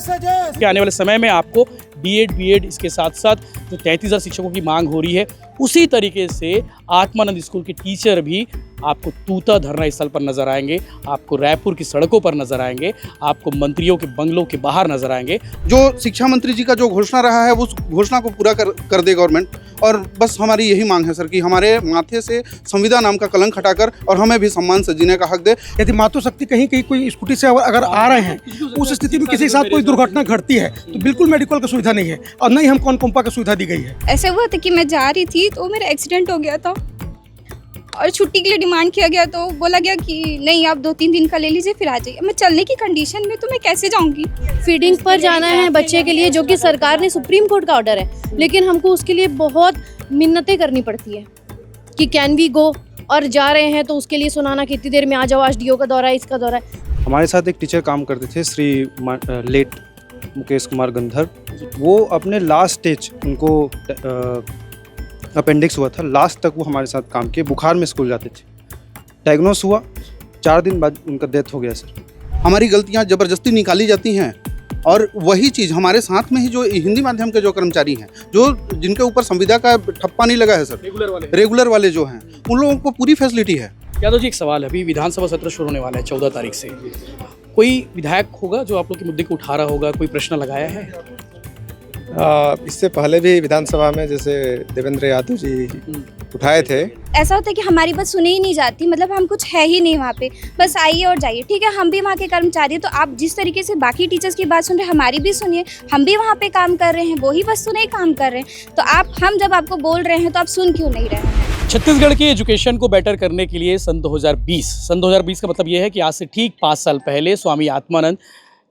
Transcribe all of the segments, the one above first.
कि आने वाले समय में आपको बीएड बीएड इसके साथ साथ जो 33,000 शिक्षकों की मांग हो रही है, उसी तरीके से आत्मानंद स्कूल के टीचर भी आपको तूता धरना स्थल पर नजर आएंगे, आपको रायपुर की सड़कों पर नजर आएंगे, आपको मंत्रियों के बंगलों के बाहर नजर आएंगे। जो शिक्षा मंत्री जी का जो घोषणा रहा है उस घोषणा को पूरा कर दे गवर्नमेंट। और बस हमारी यही मांग है सर कि हमारे माथे से संविदा नाम का कलंक हटाकर और हमें भी सम्मान से जीने का हक दे। यदि मातृशक्ति कहीं कहीं कोई स्कूटी से अगर आ रहे हैं, उस स्थिति में किसी के साथ कोई दुर्घटना घटती है तो बिल्कुल मेडिकल की सुविधा नहीं है और नहीं हम कौन कंपा की सुविधा दी गई है। ऐसे हुआ था कि मैं जा रही थी तो मेरा एक्सीडेंट हो गया था और छुट्टी के लिए डिमांड किया गया तो बोला गया कि नहीं आप 2-3 दिन का ले लीजिए फिर आ जाइए। मैं चलने की कंडीशन में तो मैं कैसे जाऊंगी? फीडिंग पर जाना है बच्चे के लिए, जो कि सरकार ने सुप्रीम कोर्ट का ऑर्डर है, लेकिन हमको उसके लिए बहुत मिन्नतें करनी पड़ती है कि कैन वी गो, और जा रहे हैं तो उसके लिए सुनाना कितनी देर में आ जाओ, आज डीओ का दौरा है, इसका दौरा है। हमारे साथ एक टीचर काम करते थे, श्री लेट मुकेश कुमार गंधर्व। वो अपने लास्ट स्टेज, उनको अपेंडिक्स हुआ था, लास्ट तक वो हमारे साथ काम किए, बुखार में स्कूल जाते थे। डायग्नोस हुआ, 4 दिन बाद उनका डेथ हो गया सर। हमारी गलतियां ज़बरदस्ती निकाली जाती हैं और वही चीज़ हमारे साथ में ही जो हिंदी माध्यम के जो कर्मचारी हैं, जो जिनके ऊपर संविदा का ठप्पा नहीं लगा है सर, रेगुलर वाले जो हैं, उन लोगों को पूरी फैसिलिटी है। यादव जी, एक सवाल है, अभी विधानसभा सत्र शुरू होने वाला है 14 तारीख से। कोई विधायक होगा जो आप लोग के मुद्दे को उठा रहा होगा, कोई प्रश्न लगाया है? इससे पहले भी विधानसभा में जैसे देवेंद्र यादव जी उठाए थे। ऐसा होता है कि हमारी बात सुनी ही नहीं जाती, मतलब हम कुछ है ही नहीं वहाँ पे, बस आइए और जाइए। ठीक है, हम भी वहाँ के कर्मचारी हैं, तो आप जिस तरीके से बाकी टीचर्स की बात सुन रहे हैं, हमारी भी सुनिए। हम भी वहाँ पे काम कर रहे हैं, वही बस नहीं काम कर रहे हैं, तो हम जब आपको बोल रहे हैं तो आप सुन क्यों नहीं रहे हैं? छत्तीसगढ़ की एजुकेशन को बेटर करने के लिए सन 2020 का मतलब ये है कि आज से ठीक 5 साल पहले स्वामी आत्मानंद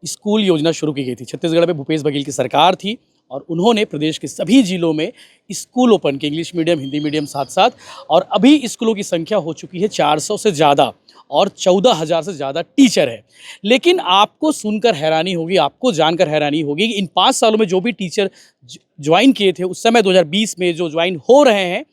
स्कूल योजना शुरू की गई थी। छत्तीसगढ़ में भूपेश बघेल की सरकार थी और उन्होंने प्रदेश के सभी जिलों में स्कूल ओपन किए, इंग्लिश मीडियम, हिंदी मीडियम साथ साथ। और अभी स्कूलों की संख्या हो चुकी है 400 से ज़्यादा और 14,000 से ज़्यादा टीचर है। लेकिन आपको सुनकर हैरानी होगी, आपको जानकर हैरानी होगी कि इन 5 सालों में जो भी टीचर ज्वाइन किए थे उस समय 2020 में जो ज्वाइन हो रहे हैं,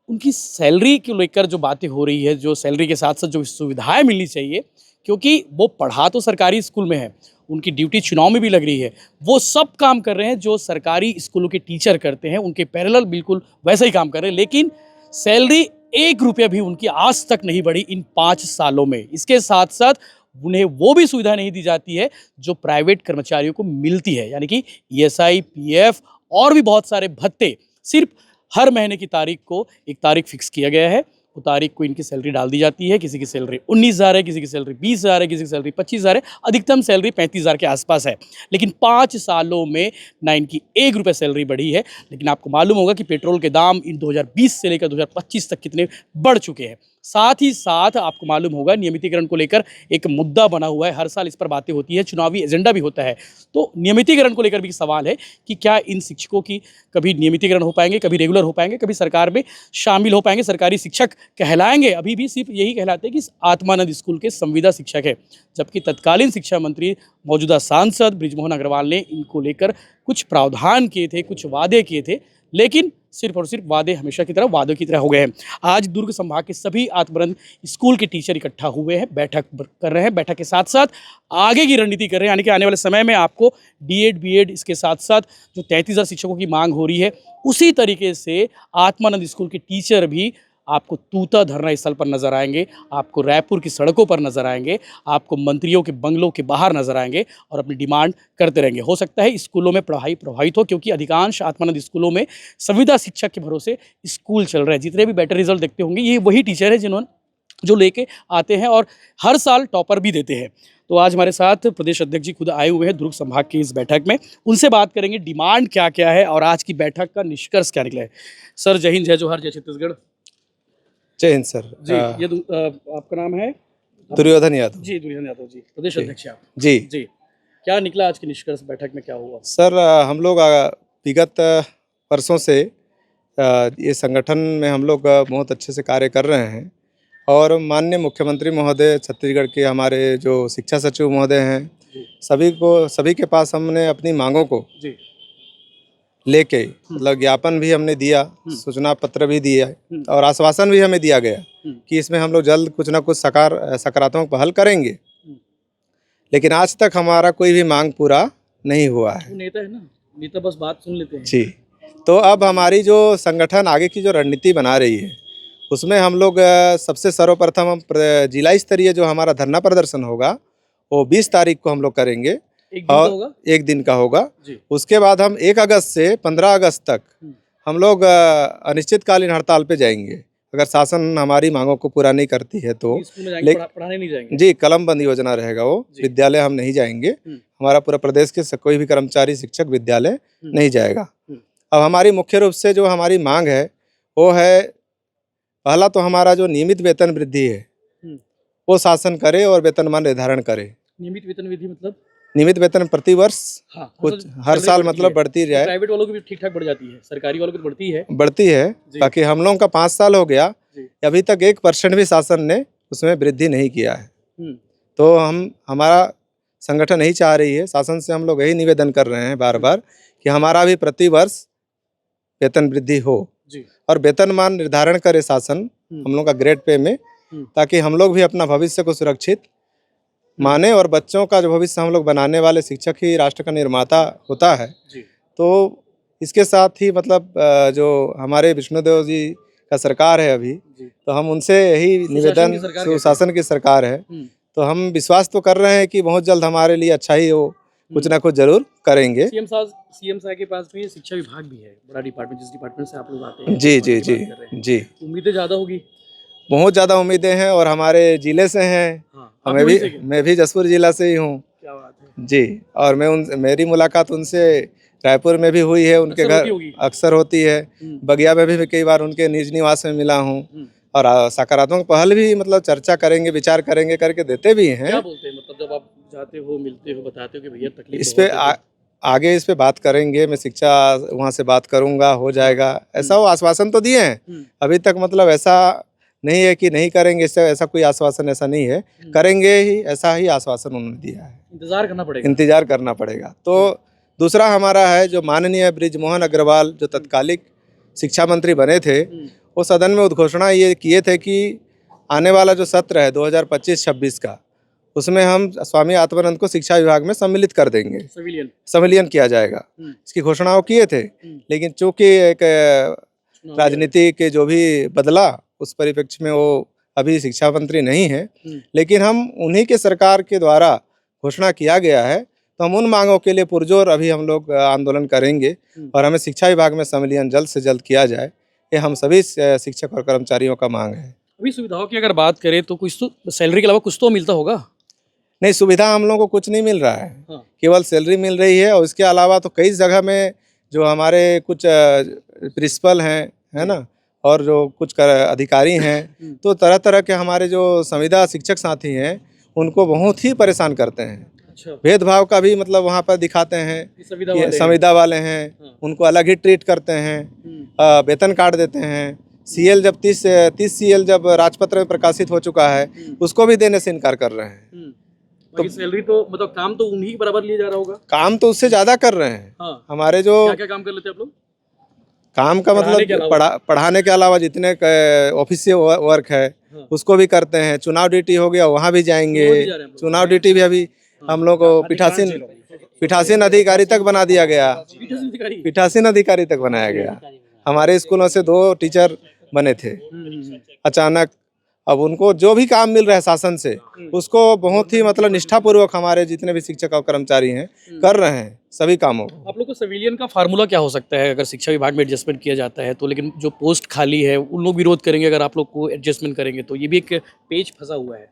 उनकी सैलरी को लेकर जो बातें हो रही है, जो सैलरी के साथ साथ जो सुविधाएं मिलनी चाहिए, क्योंकि वो पढ़ा तो सरकारी स्कूल में है, उनकी ड्यूटी चुनाव में भी लग रही है, वो सब काम कर रहे हैं जो सरकारी स्कूलों के टीचर करते हैं, उनके पैरेलल बिल्कुल वैसा ही काम कर रहे हैं। लेकिन सैलरी 1 रुपया भी उनकी आज तक नहीं बढ़ी इन 5 सालों में। इसके साथ साथ उन्हें वो भी सुविधा नहीं दी जाती है जो प्राइवेट कर्मचारियों को मिलती है, यानी कि ESI, PF और भी बहुत सारे भत्ते। सिर्फ हर महीने की तारीख को एक तारीख फिक्स किया गया है, वो तारीख को इनकी सैलरी डाल दी जाती है। किसी की सैलरी 19,000 है, किसी की सैलरी 20,000 है, किसी की सैलरी 25,000 है, अधिकतम सैलरी 35,000 के आसपास है। लेकिन 5 सालों में ना इनकी 1 रुपये सैलरी बढ़ी है। लेकिन आपको मालूम होगा कि पेट्रोल के दाम इन 2020 से लेकर 2025 तक कितने बढ़ चुके हैं। साथ ही साथ आपको मालूम होगा नियमितीकरण को लेकर एक मुद्दा बना हुआ है, हर साल इस पर बातें होती है, चुनावी एजेंडा भी होता है। तो नियमितीकरण को लेकर भी सवाल है कि क्या इन शिक्षकों की कभी नियमितीकरण हो पाएंगे, कभी रेगुलर हो पाएंगे, कभी सरकार में शामिल हो पाएंगे, सरकारी शिक्षक कहलाएंगे? अभी भी सिर्फ यही कहलाते हैं कि आत्मानंद स्कूल के संविदा शिक्षक है, जबकि तत्कालीन शिक्षा मंत्री मौजूदा सांसद बृजमोहन अग्रवाल ने इनको लेकर कुछ प्रावधान किए थे, कुछ वादे किए थे, लेकिन सिर्फ और सिर्फ वादे हमेशा की तरह वादों की तरह हो गए हैं। आज दुर्ग संभाग के सभी आत्मानंद स्कूल के टीचर इकट्ठा हुए हैं, बैठक कर रहे हैं, बैठक के साथ साथ आगे की रणनीति कर रहे हैं, यानी कि आने वाले समय में आपको बीएड बीएड इसके साथ साथ जो 33,000 शिक्षकों की मांग हो रही है, उसी तरीके से आत्मानंद स्कूल के टीचर भी आपको तूता धरना स्थल पर नजर आएंगे, आपको रायपुर की सड़कों पर नजर आएंगे, आपको मंत्रियों के बंगलों के बाहर नजर आएंगे और अपनी डिमांड करते रहेंगे। हो सकता है स्कूलों में पढ़ाई प्रभावित हो, क्योंकि अधिकांश आत्मानंद स्कूलों में संविदा शिक्षक के भरोसे स्कूल चल रहे हैं। जितने भी बेटर रिजल्ट देखते होंगे, ये वही टीचर हैं जिन्होंने जो लेके आते हैं और हर साल टॉपर भी देते हैं। तो आज हमारे साथ प्रदेश अध्यक्ष जी खुद आए हुए हैं दुर्ग संभाग की इस बैठक में, उनसे बात करेंगे डिमांड क्या क्या है और आज की बैठक का निष्कर्ष क्या निकला है। सर जय हिंद, जय जोहार, जय छत्तीसगढ़। जय हिंद सर जी। ये आपका नाम है? दुर्योधन यादव जी, दुर्योधन यादव जी, प्रदेश अध्यक्ष आप। जी जी, क्या निकला आज की निष्कर्ष, बैठक में क्या हुआ? सर, हम लोग विगत वर्षों से ये संगठन में हम लोग बहुत अच्छे से कार्य कर रहे हैं और माननीय मुख्यमंत्री महोदय, छत्तीसगढ़ के हमारे जो शिक्षा सचिव महोदय हैं, सभी के पास हमने अपनी मांगों को लेके मतलब ज्ञापन भी हमने दिया, सूचना पत्र भी दिया और आश्वासन भी हमें दिया गया कि इसमें हम लोग जल्द कुछ ना कुछ सकारात्मक पहल करेंगे। लेकिन आज तक हमारा कोई भी मांग पूरा नहीं हुआ है। वो नेता है ना, नेता बस बात सुन लेते हैं। जी, तो अब हमारी जो संगठन आगे की जो रणनीति बना रही है उसमें हम लोग सबसे सर्वप्रथम हम जिला स्तरीय जो हमारा धरना प्रदर्शन होगा वो 20 तारीख को हम लोग करेंगे एक दिन का और होगा 1 दिन का होगा। जी। उसके बाद हम 1 अगस्त से 15 अगस्त तक हम लोग अनिश्चितकालीन हड़ताल पे जाएंगे अगर शासन हमारी मांगों को पूरा नहीं करती है तो। स्कूल में जाएंगे, लेकिन पढ़ाने नहीं जाएंगे। जी, कलमबंद योजना रहेगा वो, जी। विद्यालय हम नहीं जाएंगे। हमारा पूरा प्रदेश के कोई भी कर्मचारी शिक्षक विद्यालय नहीं जाएगा। अब हमारी मुख्य रूप से जो हमारी मांग है वो है, पहला तो हमारा जो नियमित वेतन वृद्धि है वो शासन करे और वेतनमान निर्धारण करे। नियमित वेतन विधि मतलब नियमित वेतन प्रति वर्ष हाँ, कुछ हर साल मतलब बढ़ती जाए। प्राइवेट वालों की भी ठीक ठाक बढ़ जाती है, सरकारी वालों की तो बढ़ती है जी। ताकि हम लोगों का 5 साल हो गया, जी। अभी तक 1% भी शासन ने उसमें वृद्धि नहीं किया है। हम्म। तो हमारा संगठन यही चाह रही है, शासन से हम लोग यही निवेदन कर रहे हैं बार बार कि हमारा भी प्रति वर्ष वेतन वृद्धि हो जी। और वेतनमान निर्धारण करे शासन हम लोग का ग्रेड पे में, ताकि हम लोग भी अपना भविष्य को सुरक्षित माने और बच्चों का जो भविष्य हम लोग बनाने वाले शिक्षक ही राष्ट्र का निर्माता होता है जी। तो इसके साथ ही मतलब जो हमारे विष्णुदेव जी का सरकार है अभी, तो हम उनसे यही निवेदन, सुशासन की सरकार है, तो हम विश्वास तो कर रहे हैं कि बहुत जल्द हमारे लिए अच्छा ही हो, कुछ ना कुछ जरूर करेंगे। सीएम साहब के पास में शिक्षा विभाग भी है, बड़ा डिपार्टमेंट, जिस डिपार्टमेंट से आप लोग आते हैं। जी जी जी जी, उम्मीदें ज्यादा होगी। बहुत ज़्यादा उम्मीदें हैं और हमारे जिले से हैं। हाँ, मैं भी जसपुर जिला से ही हूँ। क्या बात है जी, और मेरी मुलाकात उनसे रायपुर में भी हुई है, उनके घर अक्सर होती है। बगिया में भी कई बार उनके निज निवास में मिला हूँ और सकारात्मक पहल भी मतलब चर्चा करेंगे, विचार करेंगे करके देते भी हैं। क्या बोलते हैं मतलब जब आप जाते हो, मिलते हो, बताते हो कि भैया तकलीफ इस पे आगे इस पे बात करेंगे, मैं शिक्षा वहाँ से बात करूँगा, हो जाएगा ऐसा वो आश्वासन तो दिए हैं। अभी तक मतलब ऐसा नहीं है कि नहीं करेंगे, इससे ऐसा कोई आश्वासन ऐसा नहीं है, करेंगे ही, ऐसा ही आश्वासन उन्होंने दिया है। इंतजार करना पड़ेगा। तो दूसरा हमारा है जो माननीय बृजमोहन अग्रवाल जो तत्कालिक शिक्षा मंत्री बने थे, वो सदन में उद्घोषणा ये किए थे कि आने वाला जो सत्र है 2025-26 का, उसमें हम स्वामी आत्मानंद को शिक्षा विभाग में सम्मिलित कर देंगे, संविलियन किया जाएगा। इसकी घोषणा वो किए थे, लेकिन चूंकि एक राजनीति के जो भी बदला उस परिप्रेक्ष्य में वो अभी शिक्षा मंत्री नहीं है, लेकिन हम उन्हीं के सरकार के द्वारा घोषणा किया गया है, तो हम उन मांगों के लिए पुरजोर अभी हम लोग आंदोलन करेंगे और हमें शिक्षा विभाग में सम्मिलियन जल्द से जल्द किया जाए, ये हम सभी शिक्षक और कर्मचारियों का मांग है। अभी सुविधाओं की अगर बात करें तो कुछ तो सैलरी के अलावा कुछ तो मिलता होगा? नहीं, सुविधा हम लोगों को कुछ नहीं मिल रहा है। केवल सैलरी मिल रही है और इसके अलावा तो कई जगह में जो हमारे कुछ प्रिंसिपल हैं, है ना, और जो कुछ अधिकारी हैं, तो तरह तरह के हमारे जो संविदा शिक्षक साथी हैं उनको बहुत ही परेशान करते हैं। अच्छा। भेदभाव का भी मतलब वहाँ पर दिखाते हैं, संविदा वाले हैं उनको अलग ही ट्रीट करते हैं, वेतन काट देते हैं। सीएल जब 30 सीएल जब राजपत्र में प्रकाशित हो चुका है उसको भी देने से इनकार कर रहे हैं। तो सैलरी तो मतलब काम तो उन्हीं के बराबर लिया जा रहा होगा? काम तो उससे ज्यादा कर रहे हैं। हाँ। हमारे जो क्या काम कर लेते हैं आप लोग? काम का मतलब पढ़ाने के अलावा जितने ऑफिशियल वर्क है उसको भी करते हैं। चुनाव ड्यूटी हो गया वहाँ भी जाएंगे। चुनाव ड्यूटी भी अभी हम लोग को पीठासीन अधिकारी तक बना दिया गया, पीठासीन अधिकारी तक बनाया गया। हमारे स्कूलों से 2 टीचर बने थे अचानक। अब उनको जो भी काम मिल रहा है शासन से उसको बहुत ही मतलब निष्ठापूर्वक हमारे जितने भी शिक्षक और कर्मचारी हैं कर रहे हैं सभी कामों को। आप लोग को सिविलियन का फार्मूला क्या हो सकता है अगर शिक्षा विभाग में एडजस्टमेंट किया जाता है तो? लेकिन जो पोस्ट खाली है उन लोग विरोध करेंगे अगर आप लोग को एडजस्टमेंट करेंगे तो, ये भी एक पेच फंसा हुआ है।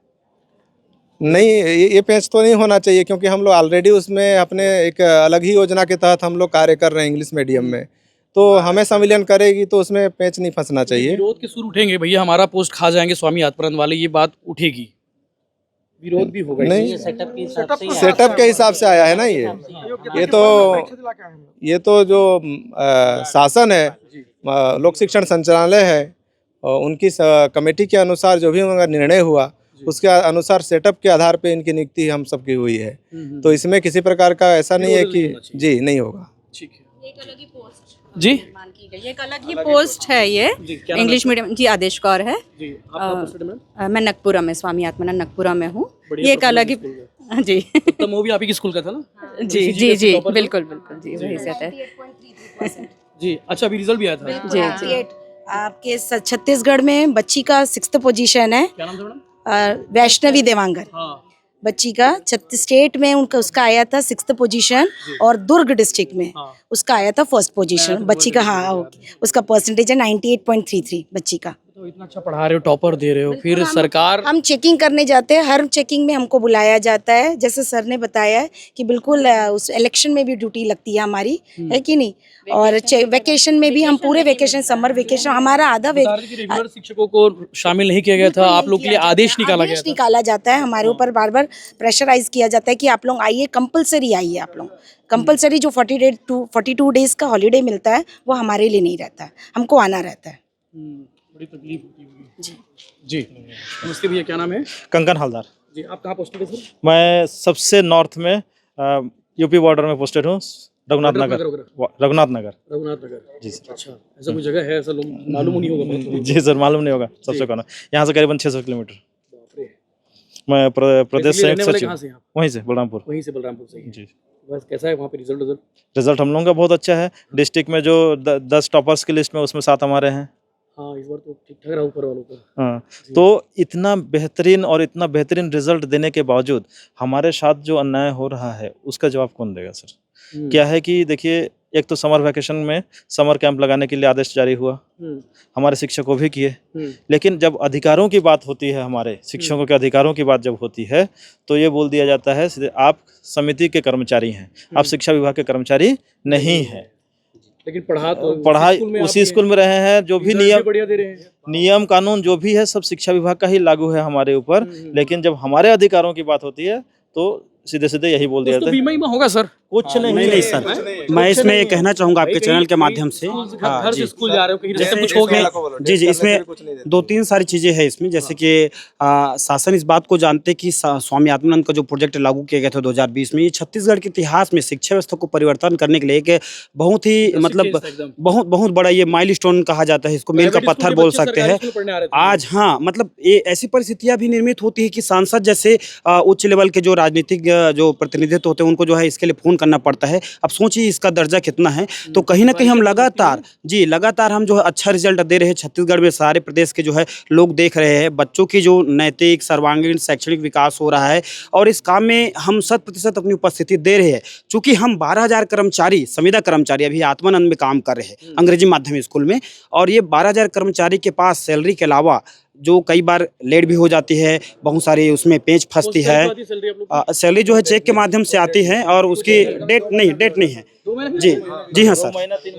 नहीं, ये पेच तो नहीं होना चाहिए क्योंकि हम लोग ऑलरेडी उसमें अपने एक अलग ही योजना के तहत हम लोग कार्य कर रहे हैं इंग्लिश मीडियम में, तो हमें सम्मिलन करेगी तो उसमें पेच नहीं फंसना चाहिए। विरोध के सुर उठेंगे, भैया हमारा पोस्ट खा जाएंगे स्वामी आत्मानंद वाले, ये बात उठेगी, विरोध भी होगा। नहीं, सेटअप के हिसाब से आया है ना ये तो जो शासन है, लोक शिक्षण संचालनालय है, उनकी कमेटी के अनुसार जो भी उनका निर्णय हुआ उसके अनुसार सेटअप के आधार पे इनकी नियुक्ति हम सबकी हुई है। तो इसमें किसी प्रकार का ऐसा नहीं है कि जी नहीं होगा। ठीक है, एक अलग ही पोस्ट जी, ये एक अलग ही पोस्ट है। ये इंग्लिश मीडियम जी आदेश कौर है। जी, आप मैं नगपुरा में, स्वामी आत्मानंद नगपुरा में हूँ। ये एक अलग ही हाँ जी उत्तम वो भी आप ही के स्कूल का था ना? जी इसी जी जगह से जी topper था? बिल्कुल बिल्कुल जी वही से है 98.33%। जी अच्छा, अभी रिजल्ट भी आया था। जी जी आपके छत्तीसगढ़ में बच्ची का 6th पोजीशन है। क्या नाम था मैडम? वैष्णवी देवांगन हाँ बच्ची का छत्तीस स्टेट में उनका उसका आया था 6th पोजीशन और दुर्ग डिस्ट्रिक्ट में हाँ। उसका आया था 1st पोजीशन बच्ची का। हाँ ओके, उसका परसेंटेज है 98.33 बच्ची का। तो इतना अच्छा पढ़ा रहे हो, टॉपर दे रहे हो, फिर सरकार हम चेकिंग करने जाते हैं, हर चेकिंग में हमको बुलाया जाता है। जैसे सर ने बताया है कि बिल्कुल उस इलेक्शन में भी ड्यूटी लगती है हमारी, है कि नहीं। और वेकेशन में भी हम पूरे वेकेशन, समर वेकेशन हमारा आधा बता रहे थे कि रेगुलर शिक्षकों को शामिल नहीं किया गया था, आप लोग के लिए आदेश निकाला गया था। निकाला जाता है हमारे ऊपर, बार बार प्रेशराइज किया जाता है कि आप लोग आइए, कंपलसरी आइए आप लोग। कंपलसरी जो 42 डेज का हॉलीडे मिलता है वो हमारे लिए नहीं रहता है, हमको आना रहता है। बड़ी तकलीफ होती होगी। जी नमस्ते भैया, क्या नाम है? कंकन हलदार। जी आप कहाँ पोस्टेड है सर? मैं सबसे नॉर्थ में यूपी बॉर्डर में पोस्टेड हूँ, रघुनाथ नगर। रघुनाथ नगर। रघुनाथ नगर जी सर। अच्छा, ऐसा कोई जगह है, ऐसा लोग मालूम नहीं होगा। जी सर, मालूम नहीं होगा सबसे कहना। यहाँ से करीबन 600 किलोमीटर। मैं प्रदेश संयुक्त सचिव, कहाँ से आप? वहीं से बलरामपुर। वहीं से बलरामपुर से ही। जी बस कैसा है वहाँ पे रिजल्ट? रिजल्ट हम लोगों का बहुत अच्छा है। डिस्ट्रिक्ट में जो 10 टॉपर्स की लिस्ट में उसमें 7 हमारे हैं। हाँ इस बार तो ठीक ठाक रहा ऊपर वालों का। हाँ, तो इतना बेहतरीन रिजल्ट देने के बावजूद हमारे साथ जो अन्याय हो रहा है उसका जवाब कौन देगा सर? क्या है कि देखिए, एक तो समर वैकेशन में समर कैंप लगाने के लिए आदेश जारी हुआ, हमारे शिक्षकों भी किए, लेकिन जब अधिकारों की बात होती है, हमारे शिक्षकों के अधिकारों की बात जब होती है, तो ये बोल दिया जाता है सीधे आप समिति के कर्मचारी हैं, आप शिक्षा विभाग के कर्मचारी नहीं हैं। लेकिन पढ़ाई उसी स्कूल में रहे हैं, जो भी नियम कानून जो भी है सब शिक्षा विभाग का ही लागू है हमारे ऊपर। लेकिन जब हमारे अधिकारों की बात होती है तो सीधे सीधे यही बोल दिया जाता है। बीमा ही होगा सर? कुछ नहीं सर, मैं इसमें ये कहना चाहूँगा आपके चैनल के माध्यम से। घर से स्कूल जा रहे हो, कहीं जैसे कुछ हो गया? जी इसमें 2-3 सारी चीज़ें हैं इसमें। जैसे कि शासन इस बात को जानते कि स्वामी आत्मानंद का जो प्रोजेक्ट लागू किया गया था 2020 में, ये छत्तीसगढ़ के इतिहास में शिक्षा व्यवस्था को परिवर्तन करने के लिए एक बहुत ही मतलब बहुत बड़ा ये माइलस्टोन कहा जाता है, इसको मील का पत्थर बोल सकते हैं आज। हाँ, मतलब ये ऐसी परिस्थितियाँ भी निर्मित होती है कि सांसद जैसे उच्च लेवल के जो राजनीतिक जो प्रतिनिधित्व होते हैं उनको जो है इसके लिए फ़ोन करना पड़ता है। अब सोचिए इसका दर्जा कितना है। तो कहीं ना कहीं हम लगातार हम जो है अच्छा रिजल्ट दे रहे हैं। छत्तीसगढ़ में सारे प्रदेश के जो है लोग देख रहे हैं, बच्चों की जो नैतिक सर्वांगीण शैक्षणिक विकास हो रहा है और इस काम में हम 100% अपनी उपस्थिति दे रहे हैं। चूँकि हम 12,000 कर्मचारी, संविदा कर्मचारी अभी आत्मानंद में काम कर रहे हैं अंग्रेजी माध्यम स्कूल में, और ये 12,000 कर्मचारी के पास सैलरी के अलावा जो कई बार लेट भी हो जाती है, बहुत सारी उसमें पेंच फंसती है। सैलरी जो है चेक के माध्यम से आती है और उसकी डेट नहीं है। जी हाँ सर,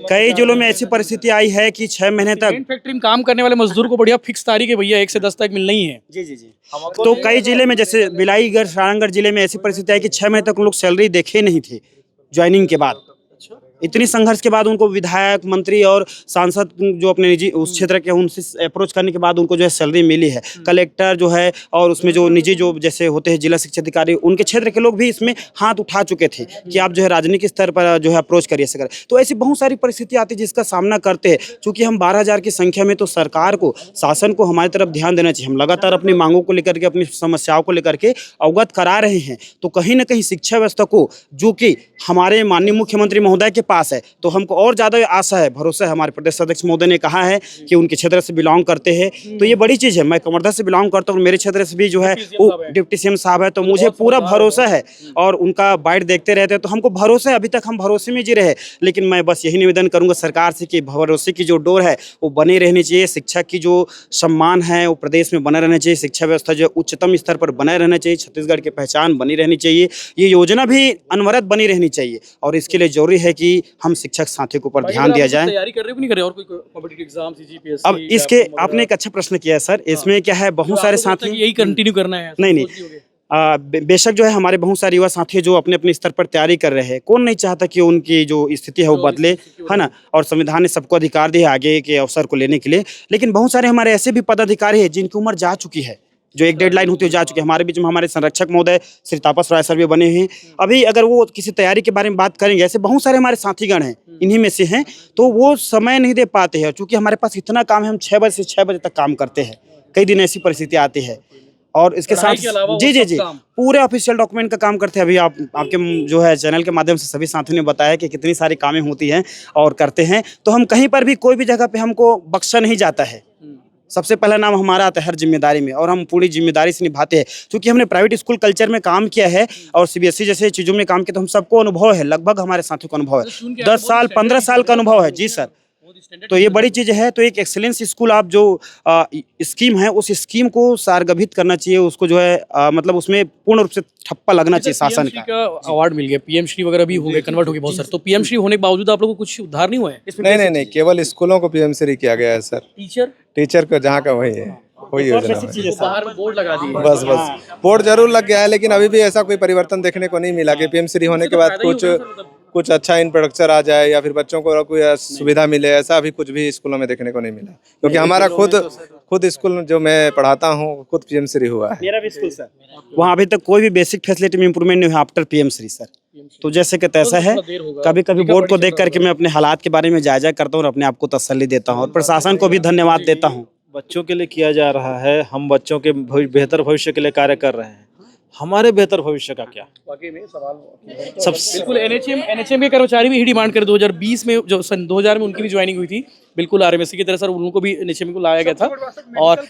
कई जिलों में ऐसी परिस्थिति आई है कि 6 महीने तक फैक्ट्री में काम करने वाले मजदूर को बढ़िया फिक्स तारीख है भैया, 1 से 10 तक मिलना ही है। जी तो कई जिले में जैसे बिलाईगढ़, सारंगढ़ जिले में ऐसी परिस्थिति आई कि 6 महीने तक उन लोग सैलरी देखे नहीं थे ज्वाइनिंग के बाद। इतनी संघर्ष के बाद उनको विधायक, मंत्री और सांसद जो अपने निजी उस क्षेत्र के उनसे अप्रोच करने के बाद उनको जो है सैलरी मिली है। कलेक्टर जो है और उसमें जो निजी जो जैसे होते हैं जिला शिक्षा अधिकारी, उनके क्षेत्र के लोग भी इसमें हाथ उठा चुके थे कि आप जो है राजनीतिक स्तर पर जो है अप्रोच करिए सर। तो ऐसी बहुत सारी परिस्थिति आती है जिसका सामना करते हैं। चूँकि हम 12,000 की संख्या में, तो सरकार को, शासन को हमारी तरफ ध्यान देना चाहिए। हम लगातार अपनी मांगों को लेकर के, अपनी समस्याओं को लेकर के अवगत करा रहे हैं। तो कहीं ना कहीं शिक्षा व्यवस्था को, जो कि हमारे माननीय मुख्यमंत्री महोदय के पास है, तो हमको और ज़्यादा आशा है, भरोसा है। हमारे प्रदेश अध्यक्ष महोदय ने कहा है कि उनके क्षेत्र से बिलोंग करते हैं, तो ये बड़ी चीज़ है। मैं कवर्धा से बिलोंग करता हूँ, मेरे क्षेत्र से भी जो है डिप्टी सीएम साहब है, तो मुझे पूरा भरोसा है और उनका बाइट देखते रहते हैं, तो हमको भरोसा है। अभी तक हम भरोसे में जी रहे। लेकिन मैं बस यही निवेदन करूँगा सरकार से कि भरोसे की जो डोर है वो बनी रहनी चाहिए। शिक्षा की जो सम्मान है वो प्रदेश में बना रहना चाहिए। शिक्षा व्यवस्था जो उच्चतम स्तर पर बनाए रहना चाहिए। छत्तीसगढ़ की पहचान बनी रहनी चाहिए। ये योजना भी अनवरत बनी रहनी चाहिए और इसके लिए जरूरी है कि हम शिक्षक साथियों के ऊपर ध्यान दिया जाए। तैयारी कर रहे हो नहीं कर रहे और कोई कॉम्पिटिटिव एग्जाम, सीजीपीएससी? अब इसके आपने एक अच्छा प्रश्न किया है सर। इसमें क्या है, बहुत सारे साथी यही कंटिन्यू करना है? नहीं, बेशक जो है हमारे बहुत सारे युवा साथी जो अपने अपने स्तर पर तैयारी कर रहे हैं। कौन नहीं चाहता कि उनकी जो स्थिति है वो बदले, है ना। और संविधान ने सबको अधिकार दिया आगे के अवसर को लेने के लिए। लेकिन बहुत सारे हमारे ऐसे भी पदाधिकारी हैं जिनकी उम्र जा चुकी है, जो एक डेडलाइन होती है जा चुके हैं। हमारे बीच में हमारे संरक्षक महोदय श्री तापस राय सर भी बने हैं। अभी अगर वो किसी तैयारी के बारे में बात करेंगे, ऐसे बहुत सारे हमारे साथीगण हैं, इन्हीं में से हैं, तो वो समय नहीं दे पाते हैं। चूँकि हमारे पास इतना काम है, हम 6 बजे से 6 बजे तक काम करते हैं। कई दिन ऐसी परिस्थिति आती है और इसके पढ़ाई साथ के अलावा वो जी जी सब जी काम। पूरे ऑफिशियल डॉक्यूमेंट का काम करते हैं। अभी आपके जो है चैनल के माध्यम से सभी साथियों ने बताया कि कितनी सारी कामें होती हैं और करते हैं। तो हम कहीं पर भी कोई भी जगह पे हमको बख्शा नहीं जाता है। सबसे पहला नाम हमारा आता है हर जिम्मेदारी में, और हम पूरी जिम्मेदारी से निभाते हैं। क्योंकि हमने प्राइवेट स्कूल कल्चर में काम किया है और सीबीएसई जैसे चीज़ों में काम किया, तो हम सबको अनुभव है, लगभग हमारे साथियों को अनुभव है। 10 साल 15 साल का अनुभव है जी सर। तो ये बड़ी चीज़ है। तो एक एक्सेलेंस स्कूल आप जो स्कीम है उस स्कीम को सारगर्भित करना चाहिए, उसको जो है मतलब उसमें पूर्ण रूप से ठप्पा लगना चाहिए शासन का। अवार्ड मिल गया, पीएम श्री वगैरह भी हो गए, कन्वर्ट हो गए बहुत सारे। तो पीएम श्री होने के बावजूद आप लोगों को कुछ उद्धार नहीं हुआ है? नहीं, केवल स्कूलों को पीएम श्री किया गया है सर। टीचर को जहाँ का वही है, वही योजना है। बाहर में बोर्ड लगा दिए। बस बोर्ड जरूर लग गया है, लेकिन अभी भी ऐसा कोई परिवर्तन देखने को नहीं मिला कि पीएम श्री होने के बाद कुछ अच्छा इंफ्रास्ट्रक्चर आ जाए या फिर बच्चों को कोई सुविधा मिले। ऐसा अभी कुछ भी स्कूलों में देखने को नहीं मिला, क्योंकि हमारा खुद स्कूल जो मैं पढ़ाता हूँ खुद पीएम श्री हुआ है। मेरा भी स्कूल सर, वहाँ अभी तक कोई भी बेसिक फैसिलिटी में इंप्रूवमेंट नहीं हुआ आफ्टर पीएम श्री सर। तो जैसे कि तैसा है, कभी कभी बोर्ड को देख करके मैं अपने हालात के बारे में जायजा करता हूँ और अपने आप को तसल्ली देता हूँ और प्रशासन को भी धन्यवाद देता हूँ। बच्चों के लिए किया जा रहा है, हम बच्चों के बेहतर भविष्य के लिए कार्य कर रहे हैं। हमारे बेहतर भविष्य का क्या? वाकई में सवाल सबसे बिल्कुल एनएचएम के कर्मचारी भी यही डिमांड कर 2020 में, जो सन 2000 में उनकी भी ज्वाइनिंग हुई थी, बिल्कुल आरएमएससी की तरह सर उनको भी एनएचएम को लाया गया था। और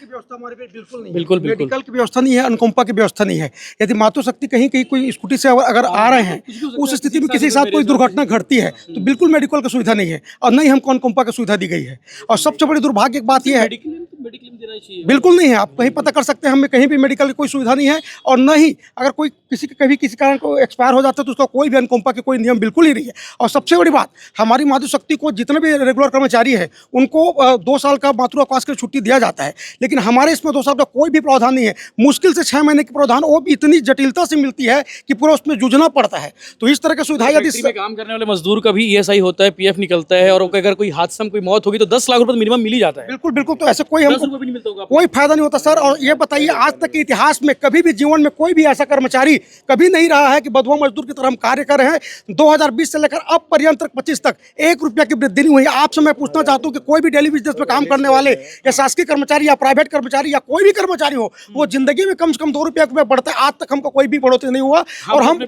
बिल्कुल मेडिकल की व्यवस्था नहीं है, अनुकंपा की व्यवस्था नहीं है। यदि मातृशक्ति कहीं कोई स्कूटी से अगर आ रहे हैं, उस स्थिति में किसी के साथ कोई दुर्घटना घटती है तो बिल्कुल मेडिकल की सुविधा नहीं है और न ही हमको अनुकंपा की सुविधा दी गई है। और सबसे बड़ी दुर्भाग्य की बात यह है, बिल्कुल नहीं है। आप कहीं पता कर सकते हैं, हमें कहीं भी मेडिकल की कोई सुविधा नहीं है। और न ही अगर कोई किसी कारण को एक्सपायर हो जाता है तो उसका कोई भी अनुकंपा के कोई नियम बिल्कुल ही नहीं है। और सबसे बड़ी बात, हमारी मातृशक्ति को जितने भी रेगुलर कर्मचारी है उनको 2 साल का मातृअवकाश की छुट्टी दिया जाता है, लेकिन हमारे इसमें 2 साल का कोई भी प्रावधान नहीं है। मुश्किल से 6 महीने की प्रावधान, वो भी इतनी जटिलता से मिलती है कि पूरा उसमें जूझना पड़ता है। तो इस तरह की सुविधा यदि काम करने वाले मजदूर का भी ईएसआई होता है, पीएफ निकलता है, और अगर कोई हादसा में कोई मौत होगी तो 10 लाख रुपए मिनिमम मिल ही जाता है। बिल्कुल। तो ऐसे कोई हमको भी नहीं मिलता होगा, कोई फायदा नहीं होता सर। और ये बताइए, आज तक के इतिहास में कभी भी जीवन में कोई भी ऐसा कर्मचारी कभी नहीं रहा है कि बधुआ मजदूर की तरह हम कार्य कर रहे हैं। 2020 से लेकर अब पर्यंत 25 तक 1 रुपया की वृद्धि नहीं हुई। आपसे मैं पूछना चाहता हूँ कि कोई भी डेली बिजनेस में काम करने वाले या शासकीय कर्मचारी या प्राइवेट कर्मचारी या कोई भी कर्मचारी हो, वो जिंदगी में कम से कम 2 रुपया बढ़ता है। आज तक हमको कोई भी बढ़ोतरी नहीं हुआ। और हम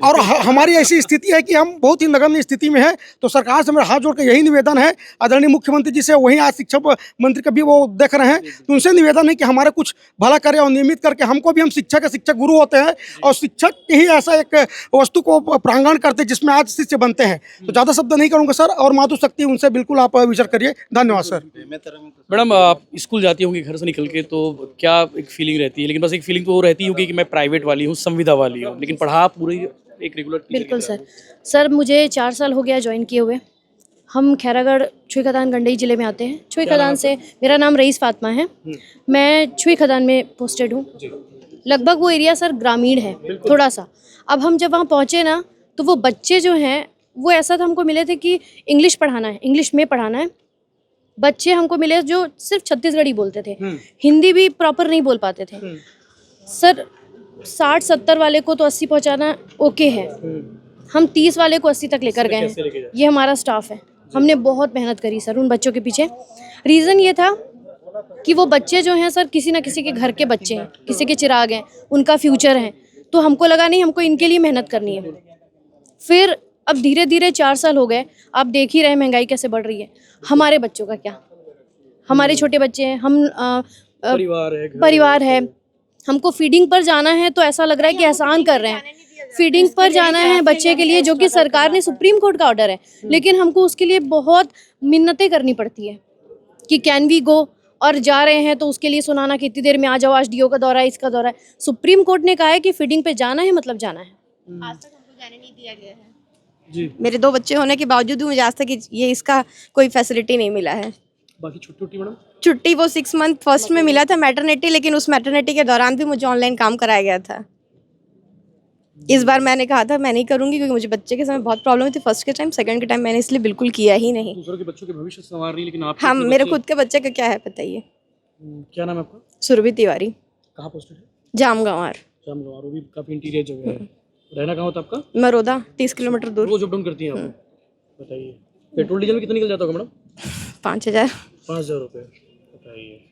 और हमारी ऐसी स्थिति है कि हम बहुत ही नगण्य स्थिति में है। तो सरकार से मेरा हाथ जोड़ कर यही निवेदन है, आदरणीय मुख्यमंत्री जी से, वहीं आज शिक्षा मंत्री का भी वो देख रहे हैं, तो उनसे निवेदन है कि हमारा कुछ भला करे और नियमित करके हमको भी, हम शिक्षा के शिक्षक गुरु होते हैं और शिक्षक ही ऐसा एक वस्तु को प्रांगण करते हैं जिसमें आज शिष्य बनते हैं। तो ज़्यादा शब्द नहीं करूँगा सर, और मातृशक्ति उनसे बिल्कुल आप विचार करिए। धन्यवाद सर। मैडम, आप स्कूल जाती होंगी घर से निकल के, तो क्या एक फीलिंग रहती है? लेकिन बस एक फीलिंग तो वो रहती होगी कि मैं प्राइवेट वाली हूँ, संविदा वाली हूँ, लेकिन पढ़ा पूरी एक रेगुलर। बिल्कुल सर, मुझे 4 साल हो गया ज्वाइन किए हुए। हम खैरागढ़ छुई खदान गंडई ज़िले में आते हैं। छुई खदान से, मेरा नाम रईस फातिमा है, मैं छुई खदान में पोस्टेड हूँ। लगभग वो एरिया सर ग्रामीण है थोड़ा सा। अब हम जब वहाँ पहुँचे ना, तो वो बच्चे जो हैं वो ऐसा था, हमको मिले थे कि इंग्लिश पढ़ाना है, इंग्लिश में पढ़ाना है। बच्चे हमको मिले जो सिर्फ छत्तीसगढ़ी बोलते थे, हिंदी भी प्रॉपर नहीं बोल पाते थे। सर 60-70 वाले को तो 80 पहुँचाना ओके है, हम 30 वाले को 80 तक लेकर गए हैं। ये हमारा स्टाफ है। हमने बहुत मेहनत करी सर उन बच्चों के पीछे। रीज़न ये था कि वो बच्चे जो हैं सर, किसी ना किसी के घर के बच्चे हैं, किसी के चिराग हैं, उनका फ्यूचर है। तो हमको लगा नहीं, हमको इनके लिए मेहनत करनी है। फिर अब धीरे धीरे 4 साल हो गए, आप देख ही रहे हैं महंगाई कैसे बढ़ रही है। हमारे बच्चों का क्या, हमारे छोटे बच्चे हैं, हम परिवार है, हमको फीडिंग पर जाना है तो ऐसा लग रहा है कि एहसान कर रहे हैं। फीडिंग पर जाना है बच्चे के लिए, जो कि सरकार ने, सुप्रीम कोर्ट का ऑर्डर है, लेकिन हमको उसके लिए बहुत मिन्नतें करनी पड़ती है कि कैन वी गो, और जा रहे हैं तो उसके लिए सुनाना कि इतनी देर में आ जाओ, आज डीओ का दौरा है, इसका दौरा है। सुप्रीम कोर्ट ने कहा है कि फीडिंग पे जाना है मतलब जाना है। आज तक हमको जाने नहीं दिया गया है जी। मेरे 2 बच्चे होने के बावजूद भी मुझे आज तक ये इसका कोई फैसिलिटी नहीं मिला है। बाकी छुट्टी मैडम, छुट्टी वो 6 मंथ फर्स्ट में मिला था मैटरनिटी, लेकिन उस मैटरनिटी के दौरान भी मुझे ऑनलाइन काम कराया गया था। इस बार मैंने कहा था मैं नहीं करूंगी, क्योंकि मुझे बच्चे के समय बहुत प्रॉब्लम थी फर्स्ट के टाइम, सेकंड के टाइम मैंने इसलिए बिल्कुल किया ही नहीं। दूसरों के बच्चों के भविष्य संवार रही, लेकिन आप हम, मेरे खुद के बच्चे का क्या है बताइए? क्या नाम है आपका? सुरभि तिवारी। कहाँ पोस्टेड है? जामगंवार। वो भी काफी इंटीरियर जगह है। रहना कहाँ होता है आपका? मरोदा, 30 किलोमीटर दूर। रोज अप डाउन करती हैं आप? बताइए, पेट्रोल डीजल में कितना निकल जाता होगा मैडम? 5000 रुपये। बताइए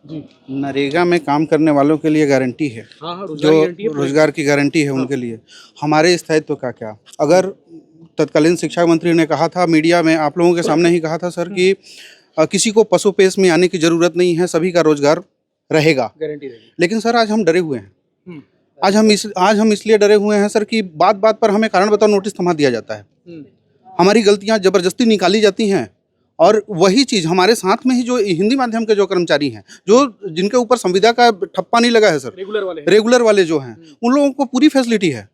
नरेगा में काम करने वालों के लिए गारंटी है, जो रोजगार की गारंटी है उनके लिए। हमारे स्थायित्व का क्या? अगर तत्कालीन शिक्षा मंत्री ने कहा था मीडिया में, आप लोगों के सामने ही कहा था सर कि किसी को पशुपेश में आने की जरूरत नहीं है, सभी का रोजगार रहेगा, लेकिन सर आज हम डरे हुए हैं। आज हम इसलिए डरे हुए हैं सर कि बात बात पर हमें कारण बताओ नोटिस थमा दिया जाता है, हमारी गलतियां जबरदस्ती निकाली जाती हैं, और वही चीज़ हमारे साथ में ही जो हिंदी माध्यम के जो कर्मचारी हैं, जो जिनके ऊपर संविदा का ठप्पा नहीं लगा है सर, रेगुलर वाले जो हैं, उन लोगों को पूरी फैसिलिटी है।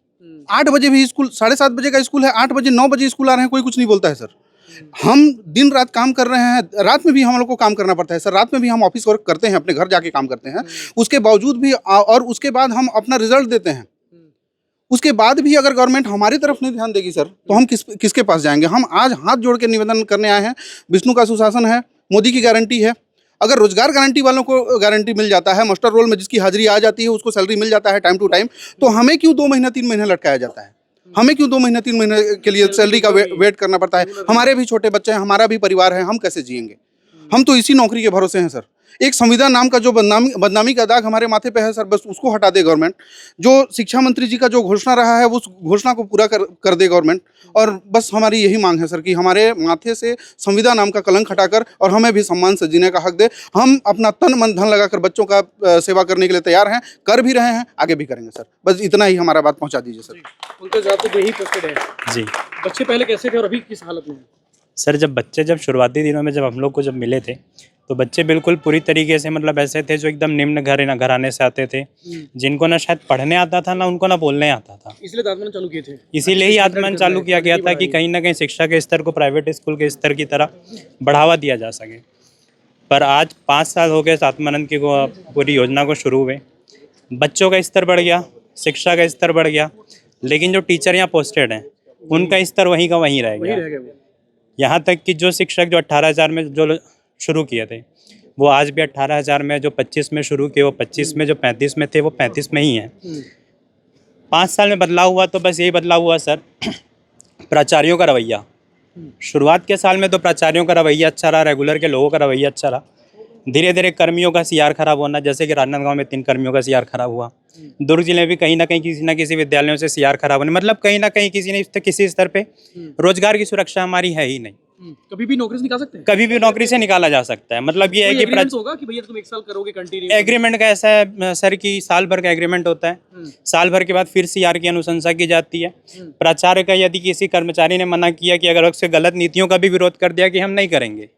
8 बजे भी स्कूल, 7:30 बजे का स्कूल है, 8 बजे 9 बजे स्कूल आ रहे हैं, कोई कुछ नहीं बोलता है सर। हम दिन रात काम कर रहे हैं, रात में भी हम लोग को काम करना पड़ता है सर, रात में भी हम ऑफिस वर्क करते हैं, अपने घर जाके काम करते हैं, उसके बावजूद भी और उसके बाद हम अपना रिजल्ट देते हैं, उसके बाद भी अगर गवर्नमेंट हमारी तरफ नहीं ध्यान देगी सर, तो हम किसके पास जाएंगे? हम आज हाथ जोड़ के निवेदन करने आए हैं। विष्णु का सुशासन है, मोदी की गारंटी है। अगर रोजगार गारंटी वालों को गारंटी मिल जाता है, मास्टर रोल में जिसकी हाजिरी आ जाती है उसको सैलरी मिल जाता है टाइम टू टाइम, तो हमें क्यों 2 महीना 3 महीने लटकाया जाता है? हमें क्यों 2 महीने 3 महीने के लिए सैलरी का वेट करना पड़ता है? हमारे भी छोटे बच्चे हैं, हमारा भी परिवार है, हम कैसे जिएंगे? हम तो इसी नौकरी के भरोसे हैं सर। एक संविदा नाम का जो बदनामी का दाग हमारे माथे पे है सर, बस उसको हटा दे गवर्नमेंट। जो शिक्षा मंत्री जी का जो घोषणा रहा है, उस घोषणा को पूरा कर दे गवर्नमेंट। और बस हमारी यही मांग है सर कि हमारे माथे से संविदा नाम का कलंक हटाकर और हमें भी सम्मान से जीने का हक दे। हम अपना तन मन धन लगाकर बच्चों का सेवा करने के लिए तैयार हैं, कर भी रहे हैं, आगे भी करेंगे सर। बस इतना ही हमारा बात पहुँचा दीजिए सर। उनके जवाब तो यही पोस्टेड है जी। बच्चे पहले कैसे थे और अभी किस हालत में? सर जब शुरुआती दिनों में जब हम लोग को जब मिले थे, तो बच्चे बिल्कुल पूरी तरीके से मतलब ऐसे थे जो एकदम निम्न घराने से आते थे, जिनको ना शायद पढ़ने आता था ना उनको ना बोलने आता था। इसलिए आत्मन चालू किए थे। इसीलिए ही आत्मन चालू किया गया था कि कहीं ना कहीं शिक्षा के स्तर को प्राइवेट स्कूल के स्तर की तरह बढ़ावा दिया जा सके। पर आज 5 साल हो गए आत्मानंद की पूरी योजना को शुरू हुए, बच्चों का स्तर बढ़ गया, शिक्षा का स्तर बढ़ गया, लेकिन जो टीचर यहाँ पोस्टेड हैं उनका स्तर वहीं का वहीं रह गया। यहाँ तक कि जो शिक्षक जो 18,000 में जो शुरू किए थे, वो आज भी 18,000 में, जो 25 में शुरू किए वो 25 में, जो 35 में थे वो 35 में ही हैं। 5 साल में बदलाव हुआ तो बस यही बदलाव हुआ सर, प्राचार्यों का रवैया। शुरुआत के साल में तो प्राचार्यों का रवैया अच्छा रहा, रेगुलर के लोगों का रवैया अच्छा रहा। धीरे धीरे कर्मियों का सीआर खराब होना, जैसे कि राजनांदगांव में 3 कर्मियों का सीआर खराब हुआ, दुर्ग जिले में भी कहीं ना कहीं किसी न किसी विद्यालयों से सीआर खराब होने, मतलब कहीं ना कहीं किसी स्तर पे रोजगार की सुरक्षा हमारी है ही नहीं। कभी भी नौकरी से निकाल सकते हैं, कभी भी नौकरी से निकाला जा सकता है। मतलब ये है कि होगा कि भैया तुम 1 साल करोगे कंटिन्यू। एग्रीमेंट का ऐसा है सर कि साल भर का एग्रीमेंट होता है, साल भर के बाद फिर सीआर की अनुशंसा की जाती है। प्राचार्य का यदि किसी कर्मचारी ने मना किया कि अगर उससे गलत नीतियों का भी विरोध कर दिया कि हम नहीं करेंगे,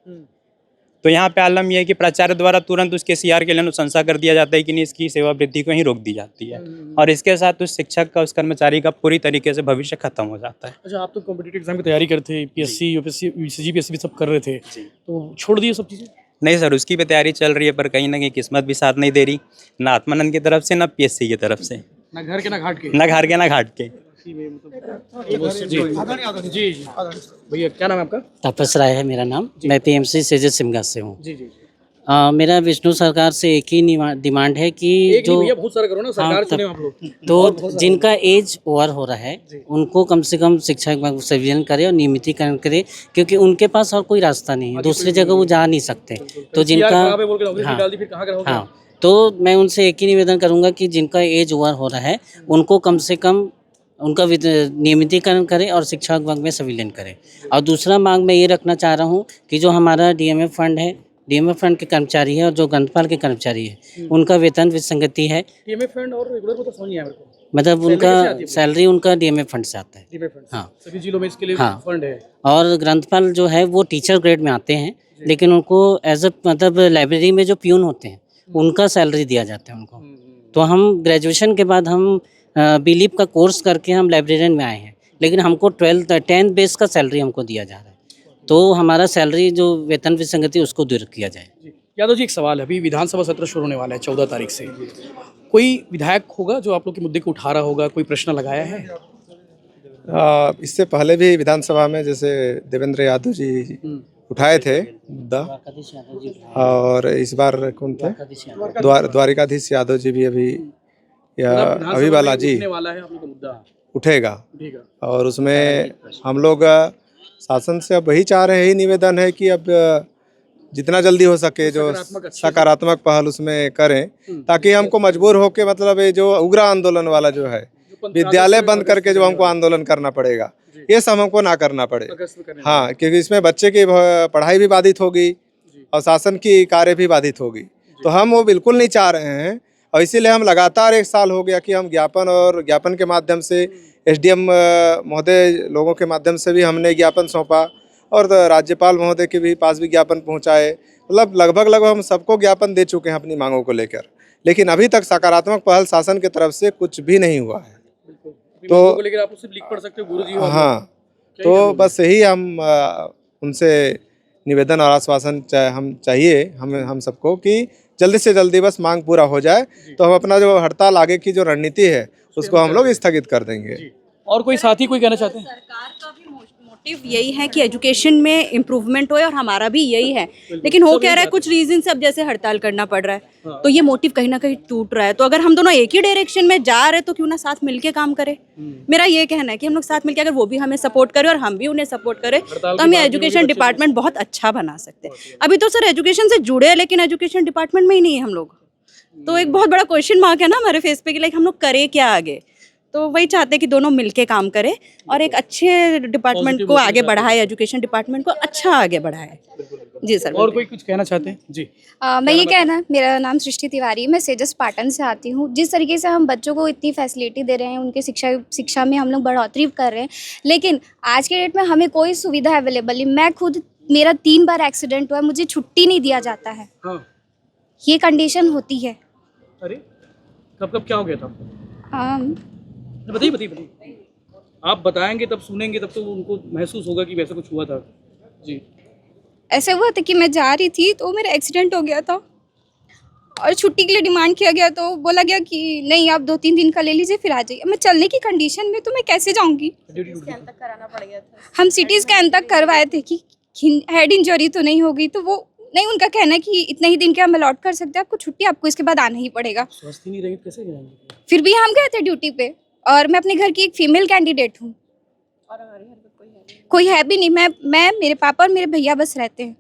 तो यहाँ पे आलम यह है कि प्राचार्य द्वारा तुरंत उसके सीआर के लिए अनुशंसा कर दिया जाता है कि नहीं, इसकी सेवा वृद्धि को ही रोक दी जाती है, और इसके साथ उस शिक्षक का, उस कर्मचारी का पूरी तरीके से भविष्य खत्म हो जाता है। अच्छा, आप तो कॉम्पिटिटिव एग्जाम की तैयारी करते थे, पीएससी, यूपीएससी, सीजीपीएससी भी सब कर रहे थे, तो छोड़ दिए सब चीज़ें? नहीं सर, उसकी भी तैयारी चल रही है, पर कहीं ना कहीं किस्मत भी साथ नहीं दे रही, ना आत्मानंद की तरफ से ना पीएससी की तरफ से, ना घर के ना घाट के, ना घर के ना घाट के। जी भैया, क्या नाम है आपका? तापस राय है मेरा नाम, मैं पीएमसी सेजे सिमगा से हूँ। जी जी। मेरा विष्णु सरकार से एक ही डिमांड है कि जो भैया बहुत सारा करो ना, सरकार चुने आप लोग, तो जिनका एज ओवर हो रहा है उनको कम से कम शिक्षा विभाग संविलियन करे और नियमितीकरण करे, क्योंकि उनके पास और कोई रास्ता नहीं है, दूसरी जगह वो जा नहीं सकते। तो जिनका हाँ, तो मैं उनसे एक ही निवेदन करूँगा कि जिनका एज ओवर हो रहा है उनको कम से कम उनका नियमितीकरण करें और शिक्षा विभाग में संविलियन करें। और दूसरा मांग मैं ये रखना चाह रहा हूँ कि जो हमारा डीएमएफ फंड है, डीएमएफ फंड के कर्मचारी है और जो ग्रंथपाल के कर्मचारी है, उनका वेतन विसंगति है। डीएमएफ फंड और रेगुलर को तो समझ नहीं आया मेरे को, मतलब उनका सैलरी उनका डीएमएफ फंड से आता है। हाँ, सभी जिलों में इसके लिए फंड है। और ग्रंथपाल जो है वो टीचर ग्रेड में आते हैं, लेकिन उनको एज ए मतलब लाइब्रेरी में जो प्यून होते हैं उनका सैलरी दिया जाता है उनको। तो हम ग्रेजुएशन के बाद हम बिलीप का कोर्स करके हम लाइब्रेरियन में आए हैं, लेकिन हमको 10th बेस का सैलरी हमको दिया जा रहा है, तो हमारा सैलरी जो वेतन विसंगति उसको दूर किया जाए। यादव जी, एक सवाल है, अभी विधानसभा सत्र शुरू होने वाला है 14 तारीख से, कोई विधायक होगा जो आप लोग के मुद्दे को उठा रहा होगा, कोई प्रश्न लगाया है? इससे पहले भी विधानसभा में जैसे देवेंद्र यादव जी उठाए थे मुद्दा, और इस बार कौन थे, द्वारिकाधीश यादव जी भी अभी वाला जी उठेगा, और उसमें हम लोग शासन से अब वही चाह रहे हैं, ही निवेदन है कि अब जितना जल्दी हो सके जो सकारात्मक पहल उसमें करें, ताकि हमको मजबूर होके मतलब ये जो उग्र आंदोलन वाला जो है, विद्यालय बंद करके जो हमको आंदोलन करना पड़ेगा, ये सब हमको ना करना पड़े। हाँ, क्योंकि इसमें बच्चे की पढ़ाई भी बाधित होगी और शासन की कार्य भी बाधित होगी, तो हम वो बिल्कुल नहीं चाह रहे हैं। और इसीलिए हम लगातार 1 साल हो गया कि हम ज्ञापन के माध्यम से एसडीएम महोदय लोगों के माध्यम से भी हमने ज्ञापन सौंपा और राज्यपाल महोदय के भी पास भी ज्ञापन पहुंचाए। मतलब लगभग हम सबको ज्ञापन दे चुके हैं अपनी मांगों को लेकर, लेकिन अभी तक सकारात्मक पहल शासन की तरफ से कुछ भी नहीं हुआ है। तो आप सिर्फ लिख पढ़ सकते हो गुरुजी। हाँ, तो बस यही हम उनसे निवेदन और आश्वासन चाहिए हम सबको कि जल्दी से जल्दी बस मांग पूरा हो जाए, तो हम अपना जो हड़ताल आगे की जो रणनीति है उसको हम लोग स्थगित कर देंगे। और कोई साथी कोई कहना चाहते हैं? सरकार का भी मोटिव यही है कि एजुकेशन में इम्प्रूवमेंट होए और हमारा भी यही है, लेकिन हो क्या रहा है, कुछ रीजन से अब जैसे हड़ताल करना पड़ रहा है, तो ये मोटिव कहीं ना कहीं टूट रहा है। तो अगर हम दोनों एक ही डायरेक्शन में जा रहे तो क्यों ना साथ मिलके काम करें। मेरा ये कहना है कि हम लोग साथ मिलके, अगर वो भी हमें सपोर्ट करे और हम भी उन्हें सपोर्ट करें, तो हम एजुकेशन डिपार्टमेंट बहुत अच्छा बना सकते हैं। अभी तो सर एजुकेशन से जुड़े हैं, लेकिन एजुकेशन डिपार्टमेंट में ही नहीं है हम लोग, तो एक बहुत बड़ा क्वेश्चन मार्क है ना हमारे फेस पे कि लाइक हम लोग करें क्या आगे। तो वही चाहते हैं कि दोनों मिलके काम करें और एक अच्छे डिपार्टमेंट को आगे बढ़ाए, एजुकेशन डिपार्टमेंट को अच्छा आगे बढ़ाए। जी सर। और कोई कुछ कहना चाहते हैं? जी मैं ये कहना, मेरा नाम सृष्टि तिवारी, मैं सेजस पाटन से आती हूँ। जिस तरीके से हम बच्चों को इतनी फैसिलिटी दे रहे हैं, उनके शिक्षा में हम लोग बढ़ोतरी कर रहे हैं, लेकिन आज के डेट में हमें कोई सुविधा अवेलेबल नहीं। मैं खुद, मेरा 3 बार एक्सीडेंट हुआ है, मुझे छुट्टी नहीं दिया जाता है। ये कंडीशन होती है। अरे कब क्या हो गया था? बताइए। आप बताएंगे तब सुनेंगे, तब तो उनको महसूस होगा कि वैसा कुछ हुआ था। जी, ऐसे हुआ था कि मैं जा रही थी तो मेरा एक्सीडेंट हो गया था और छुट्टी के लिए डिमांड किया गया, तो बोला गया कि नहीं आप 2-3 दिन का ले लीजिए फिर आ जाइए। मैं चलने की कंडीशन में, तो मैं कैसे जाऊंगी? स्कैन तक कराना पड़ गया था। हम सिटी स्कैन तक करवाए थे कि हेड इंजरी तो नहीं होगी, तो वो नहीं, उनका कहना है कि इतने ही दिन के हम अलॉट कर सकते हैं आपको छुट्टी, आपको इसके बाद आना ही पड़ेगा। स्वस्थ नहीं रहेंगे कैसे जाएंगे? फिर भी हम गए थे ड्यूटी पे, और मैं अपने घर की एक फीमेल कैंडिडेट हूँ और हमारे घर पे कोई है भी नहीं। मैं मेरे पापा और मेरे भैया बस रहते हैं।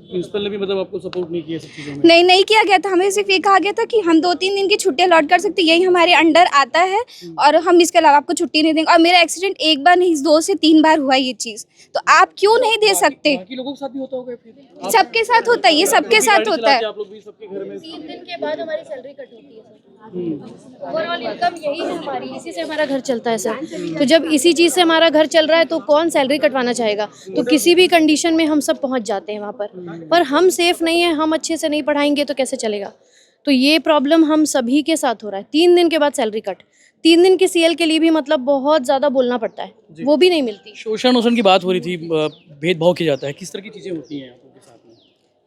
प्रिंसिपल ने भी मतलब आपको सपोर्ट नहीं किया सब चीज़ों में? नहीं किया गया था। हमें सिर्फ ये कहा गया था कि हम 2-3 दिन की छुट्टी अलॉट कर सकते, यही हमारे अंडर आता है और हम इसके अलावा आपको छुट्टी नहीं देंगे। और मेरा एक्सीडेंट 1 बार नहीं 2 से 3 बार हुआ ये चीज़, तो आप क्यों नहीं दे सकते? बाकी लोगों के साथ भी होता होगा फिर? सबके साथ होता है, ये सबके साथ होता है। आप लोग भी सबके घर में 3 दिन के बाद हमारी सैलरी कट होती है सर। ओवरऑल इनकम यही है हमारी, इसी से हमारा घर चलता है सर। तो जब इसी चीज़ से हमारा घर चल रहा है तो कौन सैलरी कटवाना चाहेगा? तो किसी भी कंडीशन में हम सब पहुंच जाते हैं वहाँ पर हम सेफ नहीं है, हम अच्छे से नहीं पढ़ाएंगे तो कैसे चलेगा? तो ये प्रॉब्लम हम सभी के साथ हो रहा है। 3 दिन के बाद सैलरी कट, 3 दिन की सीएल के लिए भी मतलब बहुत ज़्यादा बोलना पड़ता है, वो भी नहीं मिलती। शोषण की बात हो रही थी, भेदभाव किया जाता है, किस तरह की चीज़ें होती हैं आपके साथ में?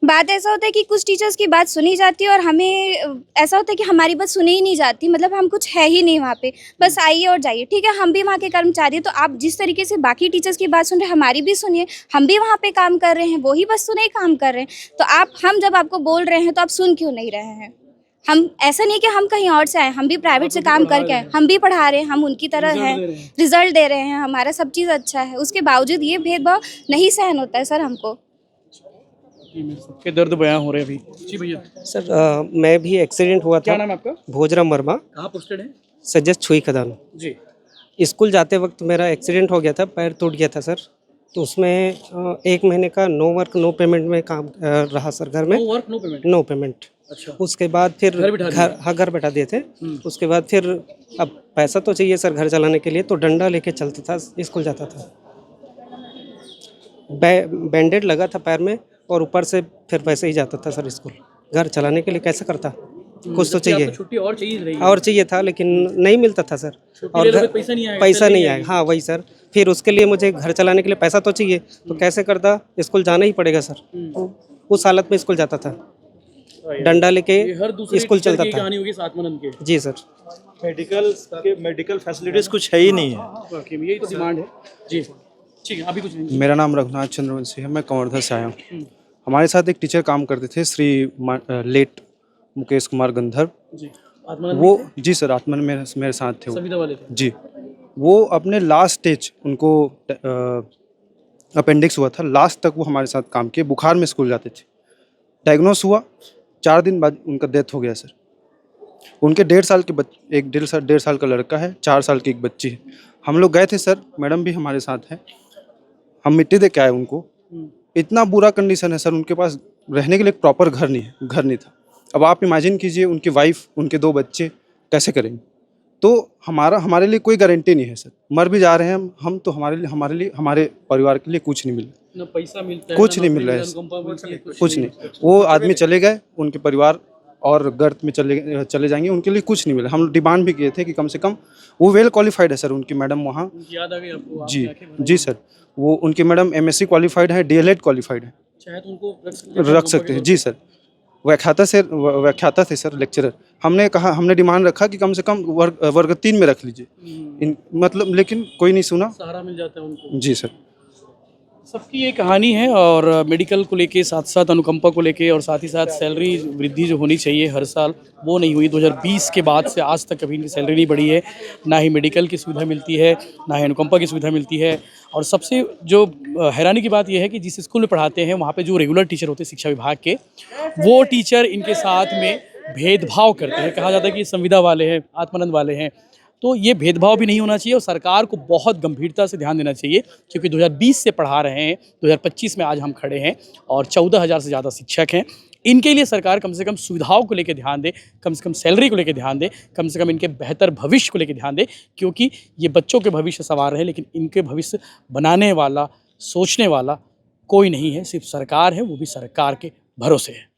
बात ऐसा होता है कि कुछ टीचर्स की बात सुनी जाती है और हमें ऐसा होता है कि हमारी बात सुनी ही नहीं जाती। मतलब हम कुछ है ही नहीं वहाँ पे, बस आइए और जाइए। ठीक है, हम भी वहाँ के कर्मचारी हैं, तो आप जिस तरीके से बाकी टीचर्स की बात सुन रहे हैं, हमारी भी सुनिए। हम भी वहाँ पे काम कर रहे हैं, वही बस सुने काम कर रहे हैं। तो हम जब आपको बोल रहे हैं तो आप सुन क्यों नहीं रहे हैं? हम ऐसा नहीं कि हम कहीं और से आए, हम भी प्राइवेट से काम करके आए, हम भी पढ़ा रहे हैं, हम उनकी तरह हैं, रिजल्ट दे रहे हैं, हमारा सब चीज़ अच्छा है। उसके बावजूद ये भेदभाव नहीं सहन होता है सर हमको। सबके दर्द बयां हो रहे हैं अभी। जी भैया। सर मैं भी एक्सीडेंट हुआ था। क्या नाम है आपका? भोजराम वर्मा। कहाँ पोस्टेड है? सजस छुई खदान। जी। स्कूल जाते वक्त मेरा एक्सीडेंट हो गया था, पैर टूट गया था सर। तो उसमें 1 महीने का नो वर्क नो पेमेंट में काम रहा सर घर में। No work no payment? No payment. अच्छा। उसके बाद फिर घर बैठा दिए थे। उसके बाद फिर अब पैसा तो चाहिए सर घर चलाने के लिए, तो डंडा लेके चलता था, स्कूल जाता था। बैंडेड लगा था पैर में और ऊपर से फिर वैसे ही जाता था सर स्कूल। घर चलाने के लिए कैसे करता? कुछ तो चाहिए। छुट्टी और चाहिए था, लेकिन नहीं मिलता था सर। और पैसा नहीं आएगा। हाँ वही सर, फिर उसके लिए मुझे घर चलाने के लिए पैसा तो चाहिए, तो कैसे करता? स्कूल जाना ही पड़ेगा सर। तो उस हालत में स्कूल जाता था, डंडा लेके स्कूल चलता था। जी सर। मेडिकल फैसिलिटीज कुछ है ही नहीं है, यही तो डिमांड है। जी ठीक है, अभी कुछ नहीं। मेरा नाम रघुनाथ चंद्रवंशी है, मैं कंवर्धा से आया हूँ। हमारे साथ एक टीचर काम करते थे, श्री लेट मुकेश कुमार गंधर्व जी। वो जी सर, आत्मन मेरे साथ थे वो। संविदा वाले थे? जी। वो अपने लास्ट स्टेज, उनको अपेंडिक्स हुआ था, लास्ट तक वो हमारे साथ काम किए, बुखार में स्कूल जाते थे। डायग्नोस हुआ, 4 दिन बाद उनका डेथ हो गया सर। उनके 1.5 साल के एक 1.5 साल का लड़का है, 4 साल की एक बच्ची है। हम लोग गए थे सर, मैडम भी हमारे साथ हैं, हम मिट्टी दे के आए उनको। इतना बुरा कंडीशन है सर, उनके पास रहने के लिए एक प्रॉपर घर नहीं था। अब आप इमेजिन कीजिए, उनकी वाइफ, उनके 2 बच्चे कैसे करेंगे। तो हमारे लिए कोई गारंटी नहीं है सर, मर भी जा रहे हैं हम तो हमारे परिवार के लिए कुछ नहीं मिला, ना पैसा मिलता है, कुछ नहीं मिल रहा है, कुछ नहीं। वो आदमी चले गए, उनके परिवार और गर्त में चले जाएंगे, उनके लिए कुछ नहीं मिला। हम डिमांड भी किए थे कि कम से कम, वो वेल क्वालिफाइड है सर, उनकी मैडम वहाँ, याद आ गई आपको? जी सर, वो उनकी मैडम MSc क्वालिफाइड है, DLED क्वालिफाइड है, चाहे तो उनको रख सकते हैं। जी सर, व्याख्याता थे सर, लेक्चरर। हमने डिमांड रखा कि कम से कम वर्ग 3 में रख लीजिए, मतलब, लेकिन कोई नहीं सुना। सहारा मिल जाता है उनको। जी सर, सबकी ये कहानी है, और मेडिकल को लेके, साथ साथ अनुकंपा को लेके, और साथ ही साथ सैलरी वृद्धि जो होनी चाहिए हर साल, वो नहीं हुई। 2020 के बाद से आज तक कभी इनकी सैलरी नहीं बढ़ी है, ना ही मेडिकल की सुविधा मिलती है, ना ही अनुकंपा की सुविधा मिलती है। और सबसे जो हैरानी की बात यह है कि जिस स्कूल में पढ़ाते हैं वहाँ पे जो रेगुलर टीचर होते हैं शिक्षा विभाग के, वो टीचर इनके साथ में भेदभाव करते हैं। कहा जाता है कि संविदा वाले हैं, आत्मानंद वाले हैं। तो ये भेदभाव भी नहीं होना चाहिए, और सरकार को बहुत गंभीरता से ध्यान देना चाहिए, क्योंकि 2020 से पढ़ा रहे हैं, 2025 में आज हम खड़े हैं, और 14,000 से ज़्यादा शिक्षक हैं। इनके लिए सरकार कम से कम सुविधाओं को लेकर ध्यान दे, कम से कम सैलरी को लेकर ध्यान दे, कम से कम इनके बेहतर भविष्य को लेकर ध्यान दे, क्योंकि ये बच्चों के भविष्य संवार रहे हैं, लेकिन इनके भविष्य बनाने वाला, सोचने वाला कोई नहीं है, सिर्फ सरकार है, वो भी सरकार के भरोसे है।